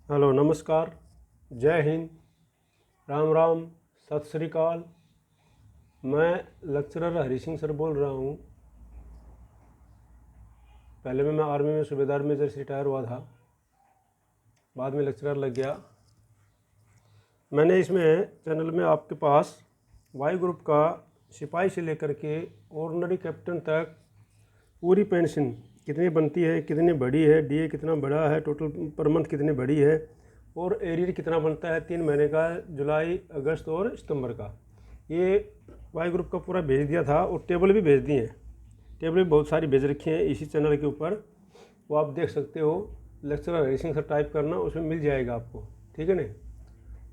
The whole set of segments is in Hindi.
हेलो, नमस्कार, जय हिंद, राम राम, सत श्री अकाल। मैं लेक्चरर हरी सिंह सर बोल रहा हूँ। पहले मैं आर्मी में सूबेदार मेजर से रिटायर हुआ था, बाद में लेक्चरर लग गया। मैंने इसमें चैनल में आपके पास वाई ग्रुप का सिपाही से लेकर के ऑर्डिनरी कैप्टन तक पूरी पेंशन कितनी बनती है, कितनी बड़ी है, डीए कितना बड़ा है, टोटल पर मंथ कितनी बड़ी है और एरियर कितना बनता है 3 महीने का, जुलाई, अगस्त और सितंबर का, ये वाई ग्रुप का पूरा भेज दिया था। और टेबल भी भेज दिए हैं। टेबल भी बहुत सारी भेज रखी हैं इसी चैनल के ऊपर, वो आप देख सकते हो। Lecturer Hari Singh sir type करना, उसमें मिल जाएगा आपको, ठीक है ना।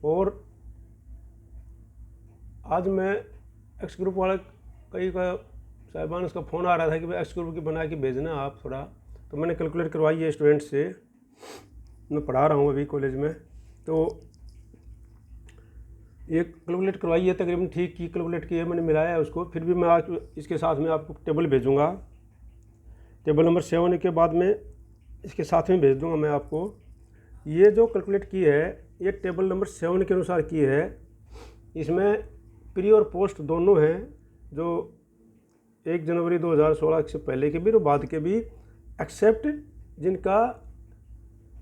और आज मैं एक्स ग्रुप वाला कई का साहिबान उसका फ़ोन आ रहा था कि भाई एक्स ग्रुप की बना के भेजना आप थोड़ा, तो मैंने कैलकुलेट करवाई है स्टूडेंट से। मैं पढ़ा रहा हूँ अभी कॉलेज में, तो ये कैलकुलेट करवाई है, तकरीबन ठीक की कैलकुलेट की है मैंने, मिलाया है उसको। फिर भी मैं आज इसके साथ में आपको टेबल भेजूँगा, टेबल नंबर 7 के बाद में इसके साथ में भेज दूँगा मैं आपको। ये जो कैलकुलेट की है ये टेबल नंबर 7 के अनुसार की है। इसमें प्री और पोस्ट दोनों हैं, जो 1 जनवरी 2016 से पहले के भी और बाद के भी, एक्सेप्ट जिनका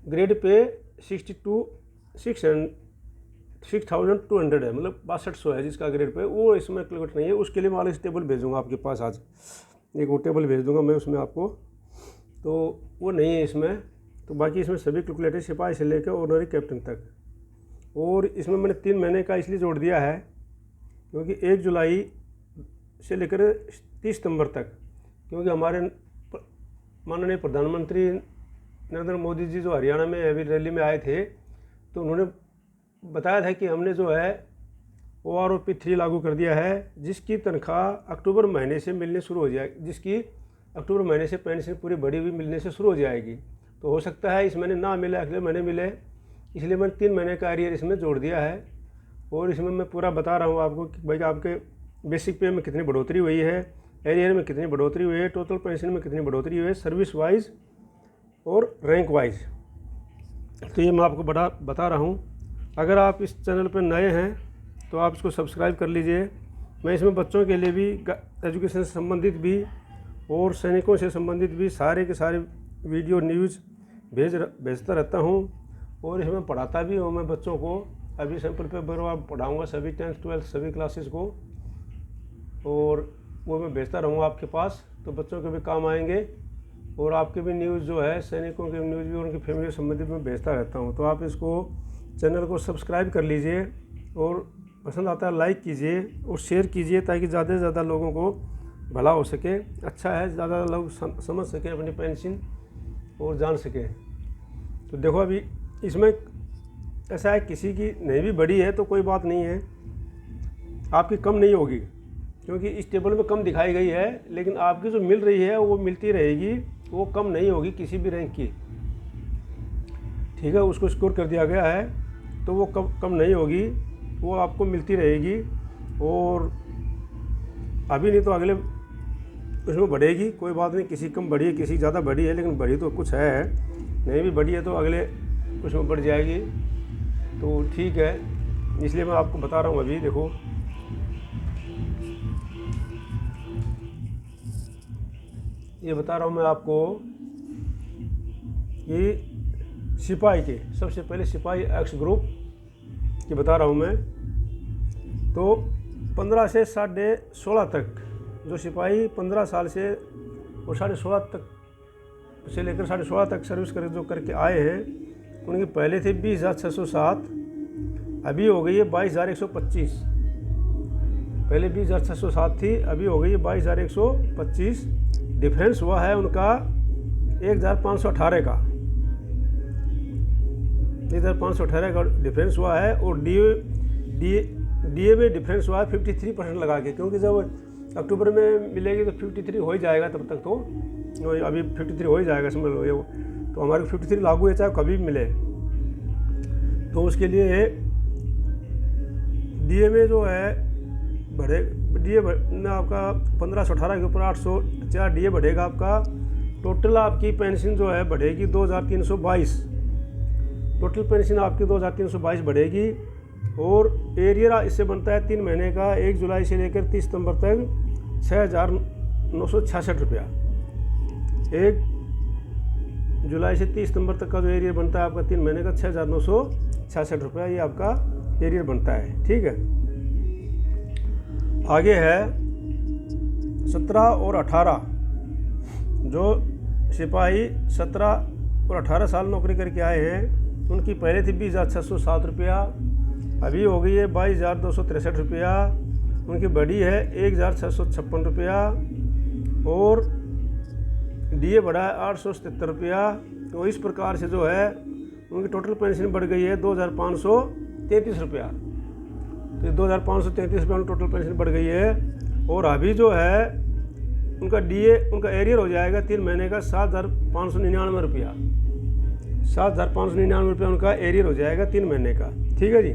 ग्रेड पे 6,200 है, मतलब 6200 है जिसका ग्रेड पे, वो इसमें कैलकुलेट नहीं है। उसके लिए मैं अलग टेबल भेजूँगा आपके पास आज, एक वो टेबल भेज दूँगा मैं उसमें आपको, तो वो नहीं है इसमें। तो बाकी इसमें सभी कैलकुलेटर सिपाही से लेकर ऑर्डिनरी कैप्टन तक। और इसमें मैंने 3 महीने का इसलिए जोड़ दिया है क्योंकि 1 जुलाई से लेकर 30 सितंबर तक, क्योंकि हमारे माननीय प्रधानमंत्री नरेंद्र मोदी जी जो हरियाणा में अभी रैली में आए थे, तो उन्होंने बताया था कि हमने जो है OROP 3 लागू कर दिया है, जिसकी तनख्वाह अक्टूबर महीने से मिलने शुरू हो जाएगी, जिसकी अक्टूबर महीने से पेंशन पूरी बढ़ी हुई मिलने से शुरू हो जाएगी। तो हो सकता है इस महीने ना मिले, अगले महीने मिले, इसलिए मैंने 3 महीने का एरियर इसमें जोड़ दिया है। और इसमें मैं पूरा बता रहा हूँ आपको कि भाई आपके बेसिक पे में कितनी बढ़ोतरी हुई है, एरियर में कितनी बढ़ोतरी हुई है, टोटल पेंशन में कितनी बढ़ोतरी हुई है, सर्विस वाइज और रैंक वाइज। तो ये मैं आपको बता रहा हूँ। अगर आप इस चैनल पर नए हैं तो आप इसको सब्सक्राइब कर लीजिए। मैं इसमें बच्चों के लिए भी, एजुकेशन से संबंधित भी और सैनिकों से संबंधित भी सारे के सारे वीडियो न्यूज़ भेजता रहता हूँ। और इसमें पढ़ाता भी हूँ मैं बच्चों को। अभी सैंपल पेपर पढ़ाऊँगा सभी 10th 12th सभी क्लासेस को, और वो मैं भेजता रहूँगा आपके पास, तो बच्चों के भी काम आएंगे। और आपके भी न्यूज़ जो है, सैनिकों के न्यूज़ भी उनकी फैमिली से संबंधित मैं भेजता रहता हूँ। तो आप इसको चैनल को सब्सक्राइब कर लीजिए और पसंद आता है लाइक कीजिए और शेयर कीजिए, ताकि ज़्यादा से ज़्यादा लोगों को भला हो सके। अच्छा है, ज़्यादा लोग समझ सकें अपनी पेंशन और जान सकें। तो देखो अभी इसमें ऐसा है, किसी की नहीं भी बड़ी है तो कोई बात नहीं है, आपकी कम नहीं होगी, क्योंकि इस टेबल में कम दिखाई गई है, लेकिन आपकी जो मिल रही है वो मिलती रहेगी, वो कम नहीं होगी किसी भी रैंक की, ठीक है। उसको स्कोर कर दिया गया है तो वो कम नहीं होगी, वो आपको मिलती रहेगी। और अभी नहीं तो अगले उसमें बढ़ेगी, कोई बात नहीं, किसी कम बढ़ी है, किसी ज़्यादा बढ़ी है, लेकिन बढ़ी तो कुछ है, नहीं भी बढ़ी है तो अगले उसमें बढ़ जाएगी। तो ठीक है, इसलिए मैं आपको बता रहा हूँ। अभी देखो ये बता रहा हूँ मैं आपको कि सिपाही के, सबसे पहले सिपाही एक्स ग्रुप की बता रहा हूँ मैं। तो 15 से 16.5 तक जो सिपाही 15 साल से और 16.5 तक से लेकर 16.5 तक सर्विस कर जो करके आए हैं, उनकी पहले थी 20,607, अभी हो गई है 22,125। पहले 20,607 थी, अभी हो गई है 22,125। डिफरेंस हुआ है उनका 1,518 का, 1,518 का डिफरेंस हुआ है। और डीए में डिफरेंस हुआ है 53% लगा के, क्योंकि जब अक्टूबर में मिलेगी तो 53 हो ही जाएगा, तब तक तो अभी 53 हो ही जाएगा समझ लो। ये तो हमारे 53 लागू है चाहे कभी भी मिले। तो उसके लिए डीए में जो है बढ़े, डीए में आपका 15 से 18 के ऊपर 804 डीए बढ़ेगा आपका। टोटल आपकी पेंशन जो है बढ़ेगी 2,322। टोटल पेंशन आपकी 2322 बढ़ेगी। और एरियर इससे बनता है 3 महीने का, 1 जुलाई से लेकर 30 सितंबर तक 6,966 रुपया। 1 जुलाई से 30 सितंबर तक का जो एरियर बनता है आपका 3 महीने का 6,966 रुपया, ये आपका एरियर बनता है। ठीक है, आगे है 17 और 18। जो सिपाही 17 और 18 साल नौकरी करके आए हैं उनकी पहले थी 20,607 रुपया, अभी हो गई है 22,263 रुपया। उनकी बढ़ी है 1,656 रुपया और डीए बढ़ा है 877 रुपया। तो इस प्रकार से जो है उनकी टोटल पेंशन बढ़ गई है 2,533 रुपया। तो 2,533 रुपया उनकी टोटल पेंशन बढ़ गई है। और अभी जो है उनका डीए, उनका एरियर हो जाएगा 3 महीने का 7,599 रुपया। 7,599 रुपया उनका एरियर हो जाएगा 3 महीने का। ठीक है जी।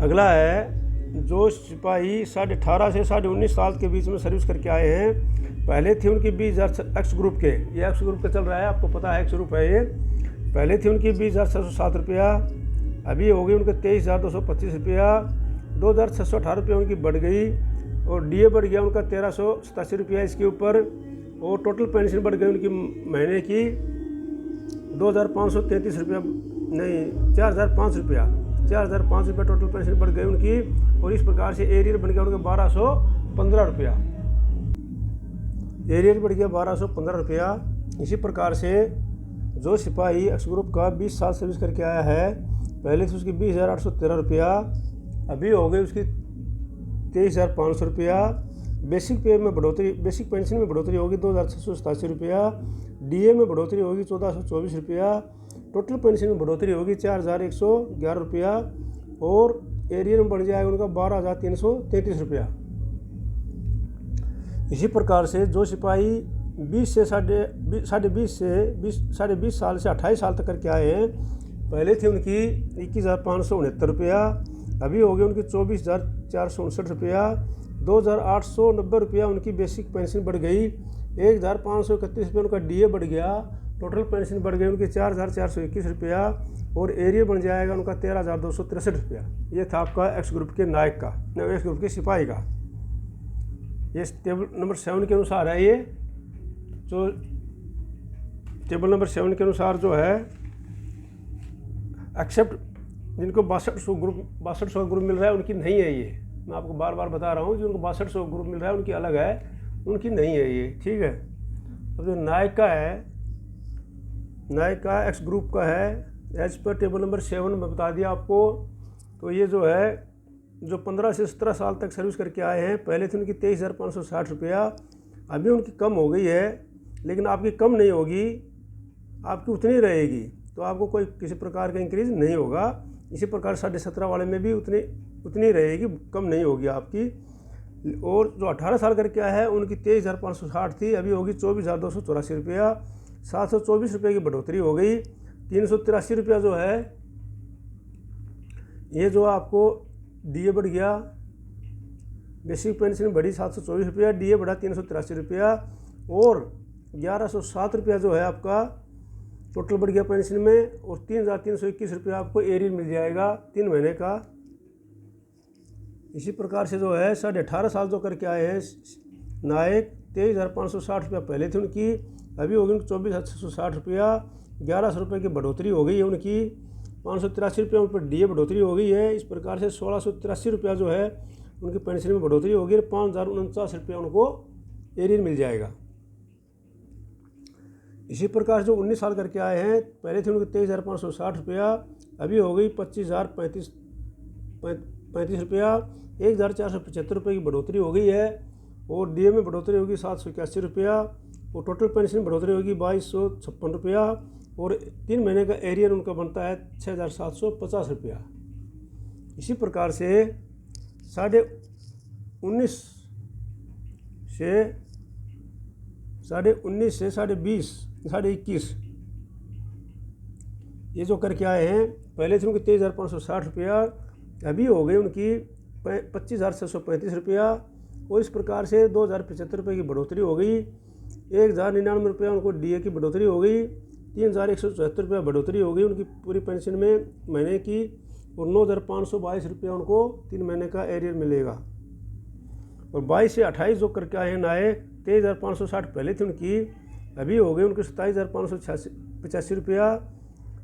अगला है जो सिपाही 18.5 से 19.5 साल के बीच में सर्विस करके आए हैं, पहले थी उनकी 20,000 एक्स ग्रुप के, ये एक्स ग्रुप का चल रहा है, आपको पता है एक्स ग्रुप है ये। पहले थी उनकी 20,607 रुपया, अभी हो गई उनके 23,225 रुपया। 2,618 रुपया उनकी बढ़ गई और डीए बढ़ गया उनका 1,387 रुपया इसके ऊपर। और टोटल पेंशन बढ़ गई उनकी महीने की 2,533 रुपया, नहीं 4,005 रुपया। 4,005 रुपया टोटल पेंशन बढ़ गई उनकी। और इस प्रकार से एरियर बन गया उनका 1,215 रुपया। एरियर बढ़ गया 1,215 रुपया। इसी प्रकार से जो सिपाही एक्स ग्रुप का 20 साल सर्विस करके आया है, पहले थी उसकी 20,813 रुपया, अभी हो गई उसकी 23,500 रुपया। बेसिक पे में बढ़ोतरी, बेसिक पेंशन में बढ़ोतरी होगी 2,687 रुपया। डीए में बढ़ोतरी होगी 1,424 रुपया। टोटल पेंशन में बढ़ोतरी होगी 4,111 रुपया। और एरियर में बढ़ जाएगा उनका 12,333 रुपया। इसी प्रकार से जो सिपाही 20 से साढ़े 20 साल से 28 साल तक करके आए हैं, पहले थी उनकी 21,569 रुपया, अभी हो गई उनकी 24,459 रुपया। 2,890 रुपया उनकी बेसिक पेंशन बढ़ गई। 1,531 रुपया उनका डीए बढ़ गया। टोटल पेंशन बढ़ गई उनकी 4,421 रुपया। और एरियर बन जाएगा उनका 13,263 रुपया। ये था आपका एक्स ग्रुप के नायक का, एक्स ग्रुप के सिपाही का। ये टेबल नंबर 7 के अनुसार है। ये जो टेबल नंबर 7 के अनुसार जो है एक्सेप्ट जिनको 6200 ग्रुप मिल रहा है उनकी नहीं है ये। मैं आपको बार बार बता रहा हूँ, जिनको 6200 ग्रुप मिल रहा है उनकी अलग है, उनकी नहीं है ये। ठीक है। अब जो नायक का है, नायक का एक्स ग्रुप का है, एज पर टेबल नंबर 7 में बता दिया आपको। तो ये जो है जो 15 से 17 साल तक सर्विस करके आए हैं, पहले थी उनकी 23,560 रुपया, अभी उनकी कम हो गई है, लेकिन आपकी कम नहीं होगी, आपकी उतनी रहेगी। तो आपको कोई किसी प्रकार का इंक्रीज नहीं होगा। इसी प्रकार 17.5 वाले में भी उतनी रहेगी, कम नहीं होगी आपकी। और जो 18 साल करके आया है उनकी 23,560 थी, अभी होगी 24,284 रुपया। 724 रुपये की बढ़ोतरी हो गई। 383 रुपया जो है ये जो आपको डीए बढ़ गया, बेसिक पेंशन बढ़ी 724 रुपया, डीए बढ़ा 383 रुपया। और 1,107 रुपया जो है आपका टोटल बढ़ गया पेंशन में। और 3,321 रुपया आपको एरियर मिल जाएगा 3 महीने का। इसी प्रकार से जो है 18.5 साल जो करके आए हैं नायक, 23,560 रुपया पहले थी उनकी, अभी होगी उनकी 24,660 रुपया। 1,100 रुपये की बढ़ोतरी हो गई है उनकी। 583 रुपया उन पर डीए बढ़ोतरी हो गई है। इस प्रकार से 1,683 रुपया जो है उनकी पेंशन में बढ़ोतरी होगी। 5,049 रुपया उनको एरियर मिल जाएगा। इसी प्रकार जो 19 साल करके आए हैं, पहले थे उनके 23,560 रुपया, अभी हो गई 25,035 रुपया। 1,475 रुपये की बढ़ोतरी हो गई है। और डीए में बढ़ोतरी होगी 781 रुपया। और टोटल पेंशन बढ़ोतरी होगी 2,256 रुपया। और 3 महीने का एरियर उनका बनता है 6,750 रुपया। इसी प्रकार से 19.5 से 20.5 ये जो करके आए हैं, पहले थे उनकी 23,560 रुपया, अभी हो गई उनकी 25,635 रुपया। और इस प्रकार से 2,075 रुपये की बढ़ोतरी हो गई। 1,099 रुपया उनको डीए की बढ़ोतरी हो गई। ₹3,174 बढ़ोतरी हो गई उनकी पूरी पेंशन में महीने की, और 9,522 रुपया उनको 3 महीने का एरियर मिलेगा। और 22 से 28 जो करके आए हैं नए, 23,560 पहले थी उनकी, अभी हो गई उनकी 27,585 रुपया।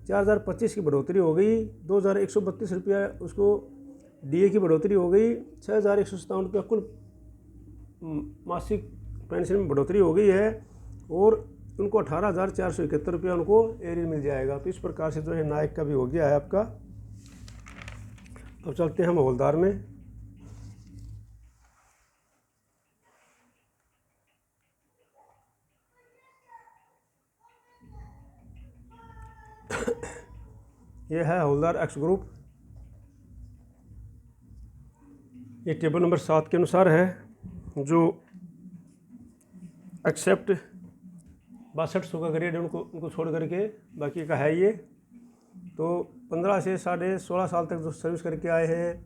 4,025 की बढ़ोतरी हो गई, 2,132 रुपया उसको डीए की बढ़ोतरी हो गई, 6,157 रुपया कुल मासिक पेंशन में बढ़ोतरी हो गई है, और उनको 18,471 रुपया उनको एरियर मिल जाएगा। तो इस प्रकार से जो है नायक का भी हो गया है आपका। अब चलते हैं हम हवलदार में। यह है हवलदार एक्स ग्रुप। ये टेबल नंबर 7 के अनुसार है, जो एक्सेप्ट 6200 का ग्रेड उनको छोड़ करके बाकी का है ये। तो 15 से 16.5 साल तक जो सर्विस करके आए हैं,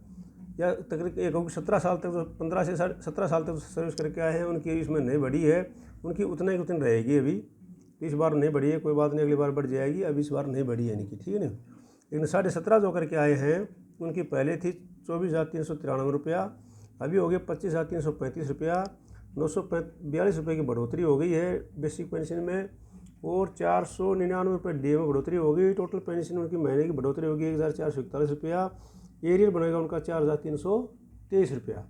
या तकरीबन 17 साल तक, जो 15 से 17 साल तक सर्विस करके आए हैं, उनकी इसमें नहीं बढ़ी है, उनकी उतना ही उतनी रहेगी अभी। इस बार नहीं बढ़ी है, कोई बात नहीं, अगली बार बढ़ जाएगी, अभी इस बार नहीं बढ़ी है इनकी, ठीक है ना। लेकिन 17.5 जो करके आए हैं, उनकी पहले थी 24,393 रुपया, अभी हो गए 25,335 रुपया, 942 रुपये की बढ़ोतरी हो गई है बेसिक पेंशन में, और 499 रुपये डी में बढ़ोतरी हो गई। टोटल पेंशन उनकी महीने की बढ़ोतरी होगी 1,441 रुपया। एरियर बनेगा उनका 4,323 रुपया।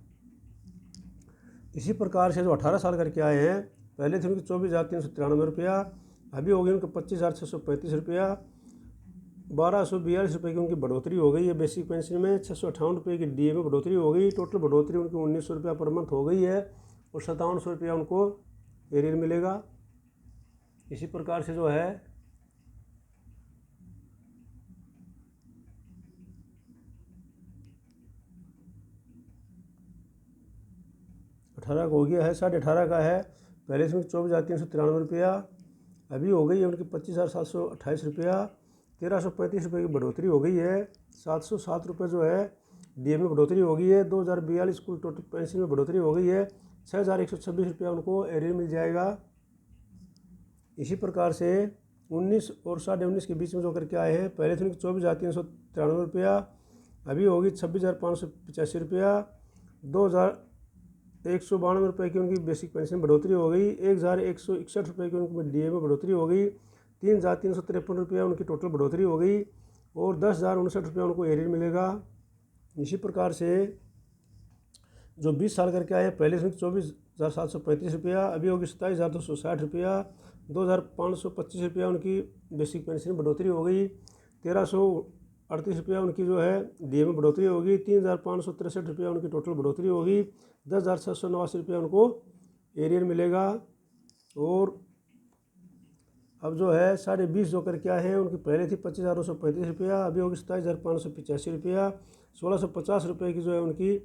इसी प्रकार से जो 18 साल करके आए हैं, पहले थे उनकी 24,393 रुपया, अभी हो गई उनके 25,635 रुपया। 1,242 रुपये की उनकी बढ़ोतरी हो गई है बेसिक पेंशन में, 658 रुपये की डीए में बढ़ोतरी हो गई। टोटल बढ़ोतरी उनकी 1,900 रुपया पर मंथ हो गई है, और 5700 रुपया उनको एरियर मिलेगा। इसी प्रकार से जो है 18 का हो गया है, 18.5 का है, पहले से उनकी 24,393 रुपया, अभी हो गई है उनकी 25,728 रुपया। 1,335 रुपये की बढ़ोतरी हो गई है। 707 रुपये जो है डीए में बढ़ोतरी हो गई है। 2,042 कुल टोटल पेंशन में बढ़ोतरी हो गई है। 6,126 रुपया उनको एरियर मिल जाएगा। इसी प्रकार से 19 और 19.5 के बीच में जो करके आए हैं, पहले थे उनकी 24,393 रुपया, अभी होगी 26,585 रुपया। 2,192 रुपये की उनकी बेसिक पेंशन बढ़ोतरी हो गई। 1,161 रुपये की उनकी डीए में बढ़ोतरी हो गई। 3,353 रुपया उनकी टोटल बढ़ोतरी हो गई, और 10,059 रुपया उनको एरियर मिलेगा। इसी प्रकार से जो 20 साल करके आए हैं, पहले से 24,735 रुपया, अभी होगी 27,260 रुपया। 2,525 रुपया उनकी बेसिक पेंशन में बढ़ोतरी हो गई। 1,338 रुपया उनकी जो है डीए में बढ़ोतरी होगी। 3,563 रुपया उनकी टोटल बढ़ोतरी होगी। 10,789 रुपया उनको एरियर मिलेगा। और अब जो है 20.5 जो करके आए हैं, उनकी पहले थी 25,935 रुपया, अभी होगी 27,585 रुपया। 1,650 रुपये की जो है उनकी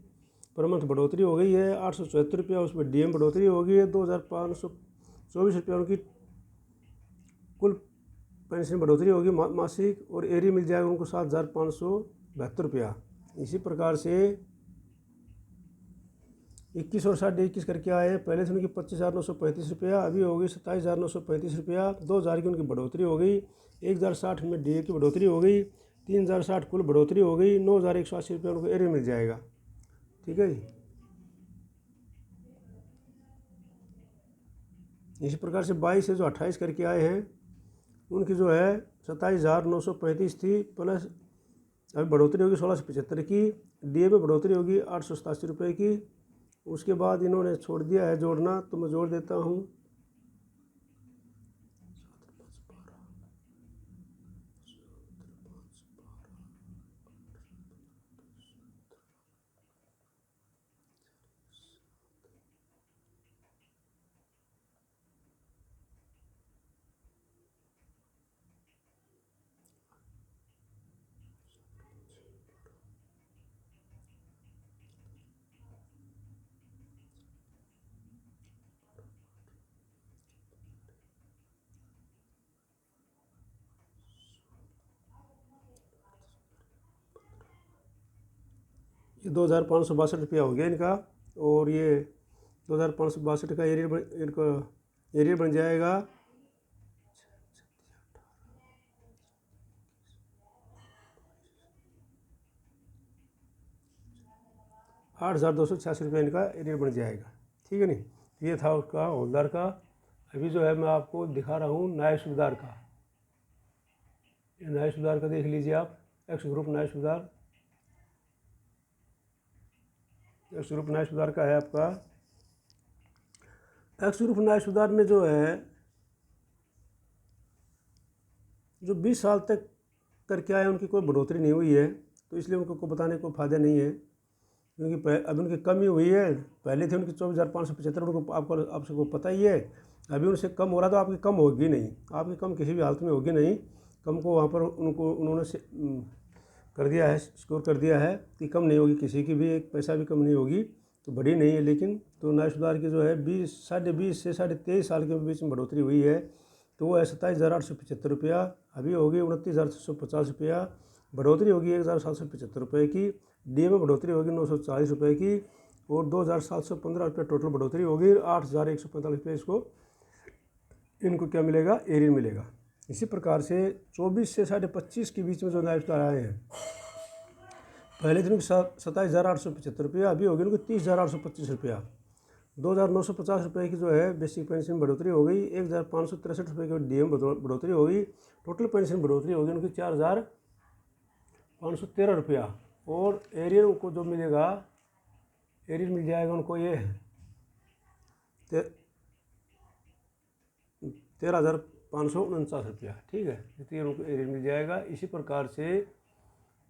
पर मंथ बढ़ोतरी हो गई है। 874 रुपया उसमें डीएम बढ़ोतरी हो गई है। 2,524 रुपया उनकी कुल पेंशन बढ़ोतरी होगी मासिक, और एरियर मिल जाएगा उनको 7,572 रुपया। इसी प्रकार से 21 और 21.5 करके आए हैं, पहले से उनकी 25,935 रुपया, अभी हो गई 27,935 रुपया। 2,000 की उनकी बढ़ोतरी हो गई। 1,060 में डीए की बढ़ोतरी हो गई। 3,060 कुल बढ़ोतरी हो गई। 9,180 रुपया उनको एरियर मिल जाएगा। ठीक है जी। इसी प्रकार से 22 से जो 28 करके आए हैं, उनकी जो है 27,935 थी, प्लस अभी बढ़ोतरी होगी 1,675 की। डीए में बढ़ोतरी होगी 887 रुपये की। उसके बाद इन्होंने छोड़ दिया है जोड़ना, तो मैं जोड़ देता हूँ। ये 2,562 रुपया हो गया इनका, और ये 2,562 का एरियर इनका एरियर बन जाएगा 8,286 रुपये इनका एरियर बन जाएगा। ठीक है नहीं, ये था उसका हौलदार का। अभी जो है मैं आपको दिखा रहा हूँ नायब सूबेदार का। ये नायब सूबेदार का देख लीजिए आप, एक्स ग्रुप नायब सूबेदार। एक्स ग्रुप नायब सूबेदार का है आपका। एक्स ग्रुप नायब सूबेदार में जो है जो 20 साल तक करके आए उनकी कोई बढ़ोतरी नहीं हुई है, तो इसलिए उनको बताने को फायदा नहीं है, क्योंकि अब उनकी कमी हुई है। पहले थे उनकी 24,575, उनको आप सबको पता ही है। अभी उनसे कम हो रहा तो आपकी कम होगी नहीं, आपकी कम किसी भी हालत में होगी नहीं। कम को वहाँ पर उन्होंने कर दिया है, स्कोर कर दिया है कि कम नहीं होगी, किसी की भी एक पैसा भी कम नहीं होगी, तो बड़ी नहीं है। लेकिन तो नायब सूबेदार की जो है 20 से 23.5 साल के बीच में बढ़ोतरी हुई है, तो वो है 27,875 रुपया। अभी होगी 29,650 रुपया। बढ़ोतरी होगी 1,775 रुपये की। डी में बढ़ोतरी होगी 940 रुपये की, और 2,715 रुपये टोटल बढ़ोतरी होगी। 8,145 रुपये इनको क्या मिलेगा, एरियर मिलेगा। इसी प्रकार से 24 से 25.5 के बीच में जो नायब सूबेदार आए हैं, पहले दिन 27,875 रुपया, अभी होगी उनकी 30,825 रुपया। 2,950 रुपये की जो है बेसिक पेंशन बढ़ोतरी हो गई। 1,563 रुपये की डीएम बढ़ोतरी हो गई। टोटल पेंशन बढ़ोतरी होगी उनकी 4,513 रुपया। और एरियर उनको जो मिलेगा, एरियर मिल जाएगा उनको ये 13,549 रुपया। ठीक है, इतनी उनको एरियर मिल जाएगा। इसी प्रकार से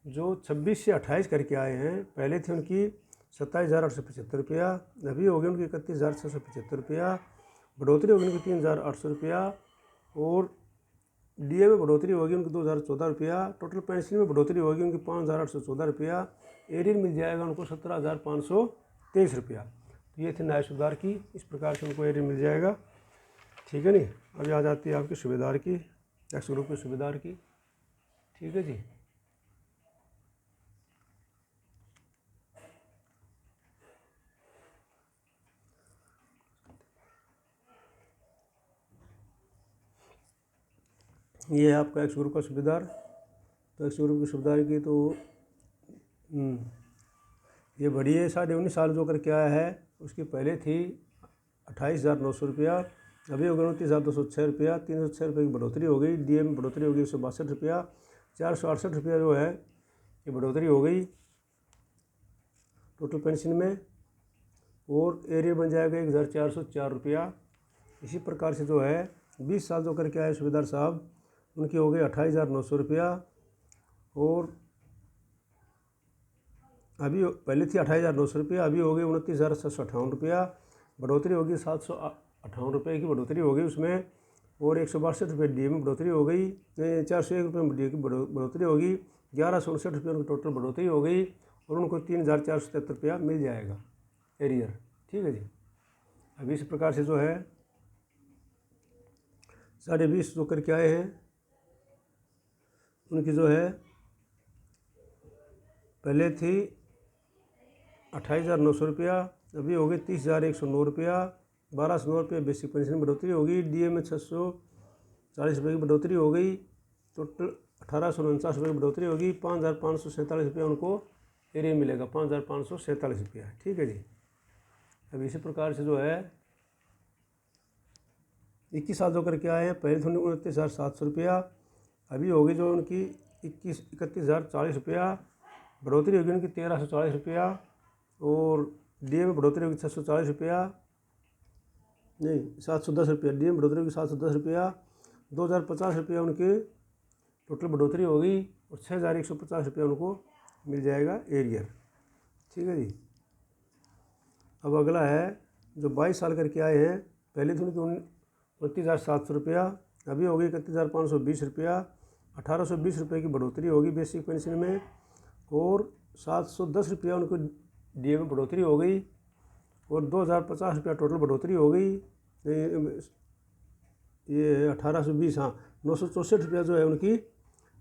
जो 26 से 28 करके आए हैं, पहले थे उनकी 27,875 रुपया, अभी हो गई उनकी 31,675 रुपया। बढ़ोतरी होगी उनकी 3,800 रुपया, और डीए में बढ़ोतरी होगी उनकी 2,014 रुपया। टोटल पेंशन में बढ़ोतरी होगी उनकी 5,814 रुपया। एरियर मिल जाएगा उनको 17,523 रुपया। तो ये थे नायब सूबेदार की, इस प्रकार से उनको एरियर मिल जाएगा। ठीक है नहीं, अभी आ जाती है आपकी सूबेदार की, एक्स ग्रुप के सूबेदार की। ठीक है जी, ये है आपका एक्स ग्रुप का सूबेदार। तो एक्स ग्रुप की सूबेदार की तो ये बड़ी है, 19.5 साल जो करके आया है, उसकी पहले थी 28,900 रुपया, अभी हो गया 29,206 रुपया। 306 रुपये की बढ़ोतरी हो गई। डीए में बढ़ोतरी हो गई 162 रुपया। 468 रुपया जो है ये बढ़ोतरी हो गई टोटल पेंशन में, और एरियर बन जाएगा 1,404 रुपया। इसी प्रकार से जो है 20 साल जो करके आए सूबेदार साहब, उनकी हो गई 28,900 रुपया, और अभी पहले थी 28,900 रुपया, अभी हो गई 29,758 रुपया। बढ़ोतरी होगी 758 रुपये की बढ़ोतरी हो गई उसमें, और 162 रुपये डी में बढ़ोतरी हो गई। 401 रुपये डी की बढ़ोतरी होगी। 1,159 रुपये उनकी टोटल बढ़ोतरी हो गई, और उनको 3,477 रुपया मिल जाएगा एरियर। ठीक है जी, अभी इस प्रकार से जो है 20.5 जो करके आए हैं, उनकी जो है पहले थी 28,900 रुपया, अभी हो गई 30,109 रुपया। 1,209 रुपये बेसिक पेंशन में बढ़ोतरी होगी। डीए में 640 रुपये की बढ़ोतरी हो गई। टोटल 1,849 रुपये की बढ़ोतरी होगी। 5,547 रुपया उनको एरियर मिलेगा, 5,547 रुपया। ठीक है जी, अब इसी प्रकार से जो है 21 साल जो करके आए हैं, पहले थे 29,700 रुपया, अभी होगी जो उनकी 31,040 रुपया। बढ़ोतरी होगी उनकी 1,340 रुपया, और डीए में बढ़ोतरी होगी 640 रुपया, नहीं 710 रुपया। डीए में बढ़ोतरी होगी 710 रुपया। 2,050 रुपया उनकी टोटल बढ़ोतरी होगी, और 6,150 रुपया उनको मिल जाएगा एरियर। ठीक है जी, अब अगला है जो 22 साल करके आए हैं, पहले थे उनकी 29,700 रुपया, अभी होगी 31,520 रुपया। 1,820 रुपये की बढ़ोतरी होगी बेसिक पेंशन में, और 710 रुपया उनको डीए में बढ़ोतरी हो गई, और 2,050 रुपया टोटल बढ़ोतरी हो गई। ये 1,820, हाँ 964 रुपया जो है उनकी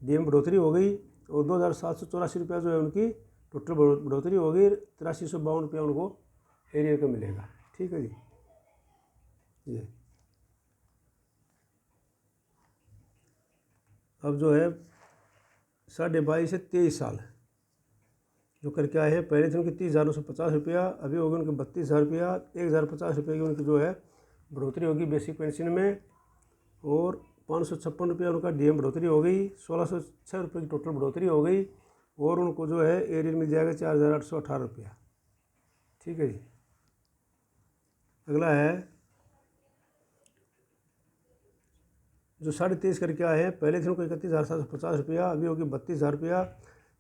डीए में बढ़ोतरी हो गई, और 2,784 रुपया जो है उनकी टोटल बढ़ोतरी हो गई। 8,352 रुपया उनको एरियर का मिलेगा। ठीक है जी, ये अब जो है 22.5 से 23 साल, जो करके आए हैं, पहले थे उनकी 30,950 रुपया, अभी होगी उनके 32,000 रुपया। 1,050 रुपये की उनकी जो है बढ़ोतरी होगी बेसिक पेंशन में, और 556 रुपया उनका डीएम बढ़ोतरी हो गई। 1,606 रुपये की टोटल बढ़ोतरी हो गई, और उनको जो है एरियर मिल जाएगा 4,818 रुपया। ठीक है जी। अगला है जो 23.5 करके आए हैं, पहले थे उनको 31,750 रुपया, अभी होगी 32,000 रुपया।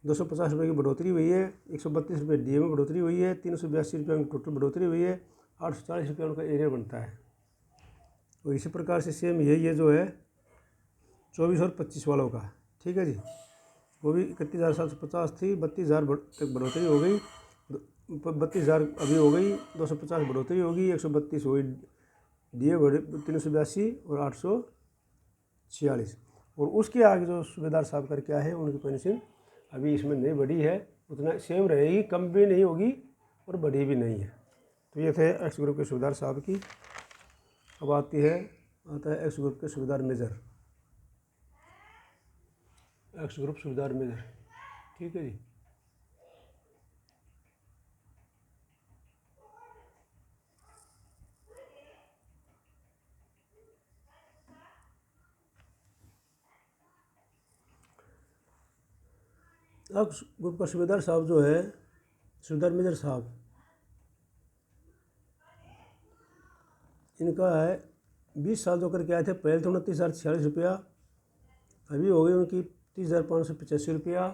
250 रुपये की बढ़ोतरी हुई है। 132 रुपये डीए में बढ़ोतरी हुई है। 382 रुपये उनकी टोटल बढ़ोतरी हुई है। 840 रुपये उनका एरियर बनता है। और इसी प्रकार से सेम यही है जो है 24 और 25 वालों का। ठीक है जी, वो भी 31,750 थी, 32,000 तक बढ़ोतरी हो गई। 32,000 अभी हो गई, 250 बढ़ोतरी होगी, 132 हुई डीए 382 और 846। और उसके आगे जो सूबेदार साहब करके आए हैं उनकी पेंशन अभी इसमें नहीं बढ़ी है, उतना सेम रहेगी, कम भी नहीं होगी और बढ़ी भी नहीं है। तो ये थे एक्स ग्रुप के सूबेदार साहब की। अब आता है एक्स ग्रुप के सूबेदार मेजर। एक्स ग्रुप सूबेदार मेजर। ठीक है जी। एक्स ग्रुप का सूबेदार साहब जो है सूबेदार मेजर साहब, इनका है 20 साल जो करके आए थे। पहले तो 29,046 रुपया, अभी हो गई उनकी 30,585 रुपया।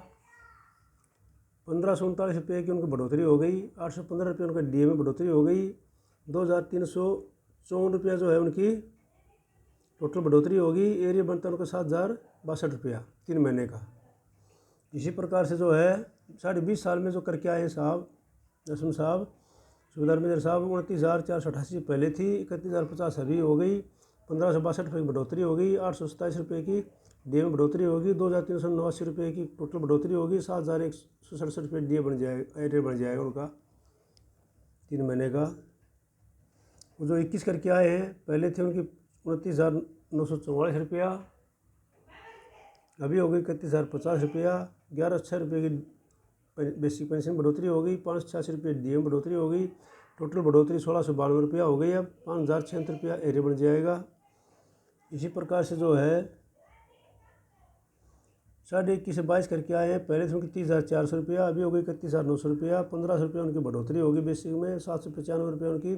1,539 रुपये की उनकी बढ़ोतरी हो गई। 815 रुपये उनका डीए में बढ़ोतरी हो गई। 2,354 रुपया जो है उनकी टोटल बढ़ोतरी होगी। एरिया बनता है उनका 7,062 रुपया 3 महीने का। इसी प्रकार से जो है 20.5 साल में जो करके आए हैं साहब रसम साहब सूबेदार मेजर साहब, 29,488 पहले थी, 31,050 अभी हो गई। 1,562 रुपये की बढ़ोतरी होगी। 827 रुपये की डीए में बढ़ोतरी होगी। 2,389 रुपये की टोटल बढ़ोतरी होगी। 7,167 रुपये डीए बन जाएगा, एरियर बन जाएगा उनका 3 महीने का। वो जो 21 करके आए हैं, पहले थे उनकी 29,944 रुपया, अभी हो गई 31,050 रुपया। 1106 रुपये की बेसिक पेंशन बढ़ोतरी हो गई। 586 रुपये डीए में बढ़ोतरी हो गई। टोटल बढ़ोतरी 1,692 रुपया हो गई। अब 5,076 रुपया एरियर बन जाएगा। इसी प्रकार से जो है 21.5 से 22 करके आए हैं, पहले थे उनकी 30,400 रुपया, अभी हो गई 31,900 रुपया। 1500 रुपया उनकी बढ़ोतरी होगी बेसिक में। 795 रुपये उनकी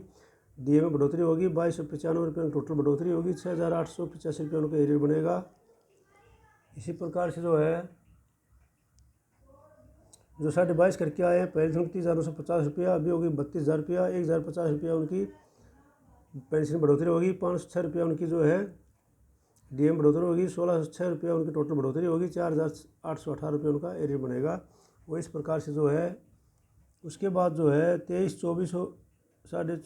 डीए में बढ़ोतरी होगी। 2295 रुपये उनकी टोटल बढ़ोतरी होगी। 6,885 रुपये उनका एरियर बनेगा। इसी प्रकार से जो है जो 22.5 करके आए हैं, पहले थे उनकी 30,950 रुपया, अभी होगी 32,000 रुपया। 1,050 रुपया उनकी पेंशन बढ़ोतरी होगी। 506 रुपया उनकी जो है डीएम बढ़ोतरी होगी। 1,606 रुपया उनकी टोटल बढ़ोतरी होगी। 4,818 रुपये उनका एरियर बनेगा। वो इस प्रकार से जो है उसके बाद जो है 23, 24 साढ़े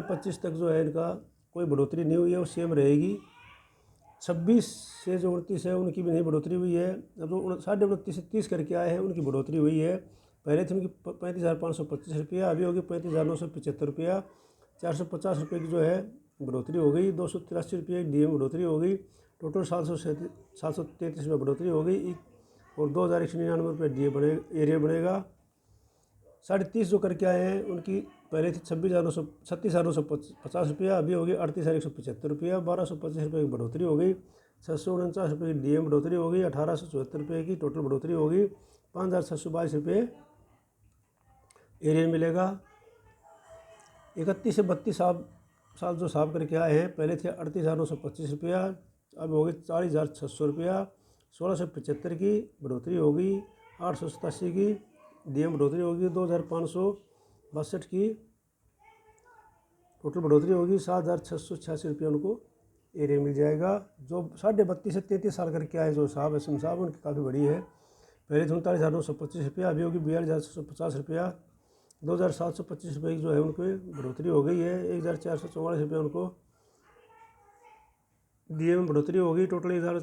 25 तक जो है इनका कोई बढ़ोतरी नहीं हुई है, वो सेम रहेगी। 26 से जो 29 है उनकी भी नहीं बढ़ोतरी हुई है। अब जो 29.5 से 30 करके आए हैं उनकी बढ़ोतरी हुई है। पहले थे उनकी 35,525 रुपया, अभी होगी 35,975 रुपया। 450 रुपये की जो है बढ़ोतरी हो गई। 283 रुपये की डीएम बढ़ोतरी हो गई। टोटल 733 रुपये बढ़ोतरी हो गई। और 2,199 रुपये डीए एरियर बनेगा। 30.5 जो करके आए हैं उनकी पहले थी 36,950 रुपया, अभी होगी 38,175 रुपया। 1,225 रुपये की बढ़ोतरी हो गई। 649 रुपये की डीएम बढ़ोतरी हो गई। 1,874 रुपये की टोटल बढ़ोतरी होगी। 5,722 रुपये एरियर मिलेगा। 31 से 32 साल जो साहब करके आए हैं, पहले थे 38,925 रुपया, अब हो गई 40,600 रुपया। 1,675 की बढ़ोतरी होगी। 887 की डीएम बढ़ोतरी होगी। 2,562 की टोटल बढ़ोतरी होगी। 7,686 रुपया उनको एरियर मिल जाएगा। जो 32.5 से 33 साल करके आए जो साहब एसएम साहब, उनकी काफ़ी बड़ी है। पहले थे 39,925 रुपया, अभी होगी 42,650 रुपया। 2,725 रुपये की जो है उनको बढ़ोतरी हो गई है। 1,444 रुपये उनको डीए में बढ़ोतरी होगी। टोटल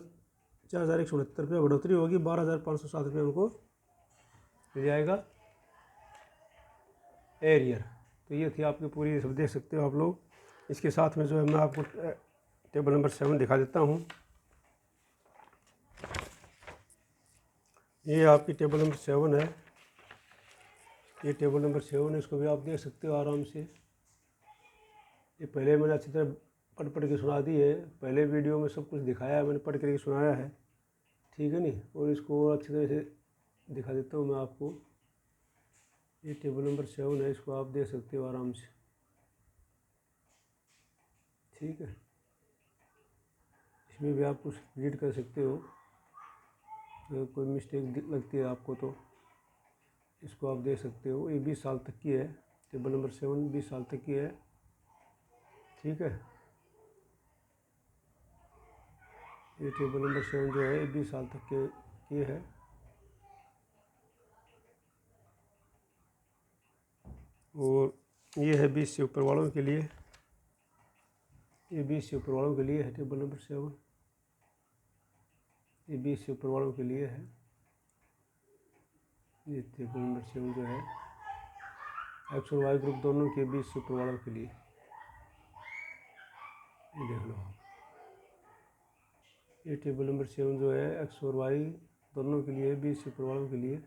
4,169 रुपये बढ़ोतरी होगी। 12,507 रुपये उनको मिल जाएगा एरियर। तो ये थी आपकी पूरी, सब देख सकते हो आप लोग। इसके साथ में जो है मैं आपको टेबल नंबर 7 दिखा देता हूँ। ये आपकी टेबल नंबर 7 है। ये टेबल नंबर 7 है, इसको भी आप देख सकते हो आराम से। ये पहले मैंने अच्छी तरह पढ़ के सुना दी है, पहले वीडियो में सब कुछ दिखाया है, मैंने पढ़ करके सुनाया है, ठीक है नहीं। और इसको और अच्छी तरह से दिखा देता हूँ मैं आपको। ये टेबल नंबर 7 है, इसको आप देख सकते हो आराम से, ठीक है। इसमें भी आप कुछ रीड कर सकते हो, अगर कोई मिस्टेक लगती है आपको तो इसको आप देख सकते हो। ये 20 साल तक की है, टेबल नंबर 7 20 साल तक की है, ठीक है। ये टेबल नंबर 7 जो है 20 साल तक के की है। और ये है 20 से ऊपर वालों के लिए, ये 20 से ऊपर वालों के लिए है टेबल नंबर 7, ये 20 से ऊपर वालों के लिए है। ये टेबल नंबर 7 जो है एक्स और वाई ग्रुप दोनों के 20 से ऊपर वालों के लिए, ये देख लो। ये टेबल नंबर 7 जो है एक्स और वाई दोनों के लिए 20 से ऊपर वालों के लिए।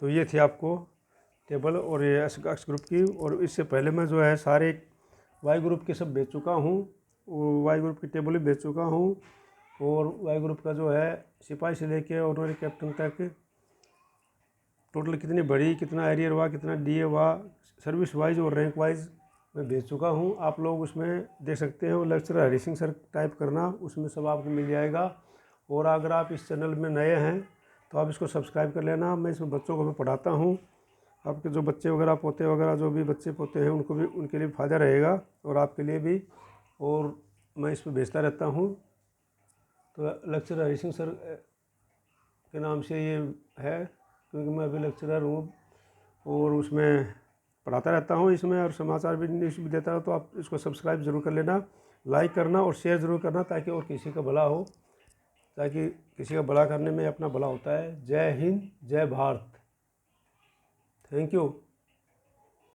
तो ये थी आपको टेबल और ये एक्स ग्रुप की। और इससे पहले मैं जो है सारे वाई ग्रुप के सब बेच चुका हूँ, वो वाई ग्रुप की टेबल भी बेच चुका हूँ। और वाई ग्रुप का जो है सिपाही से लेके ऑनरी कैप्टन तक टोटल कितनी बड़ी, कितना एरियर हुआ, कितना डीए हुआ, सर्विस वाइज और रैंक वाइज मैं भेज चुका हूँ। आप लोग उसमें देख सकते हो, lecturer Hari Singh sir type करना, उसमें सब आपको मिल जाएगा। और अगर आप इस चैनल में नए हैं तो आप इसको सब्सक्राइब कर लेना। मैं इसमें बच्चों को मैं पढ़ाता हूँ, आपके जो बच्चे वगैरह पोते वगैरह जो भी बच्चे पोते हैं उनको भी, उनके लिए फ़ायदा रहेगा और आपके लिए भी। और मैं इसमें भेजता रहता हूँ। तो लेक्चरर हरी सिंह सर के नाम से ये है, क्योंकि मैं अभी लेक्चरर हूँ और उसमें पढ़ाता रहता हूँ इसमें, और समाचार भी न्यूज़ भी देता हूँ। तो आप इसको सब्सक्राइब ज़रूर कर लेना, लाइक करना और शेयर ज़रूर करना, ताकि और किसी का भला हो, ताकि किसी का भला करने में अपना भला होता है। जय हिंद, जय भारत, थैंक यू।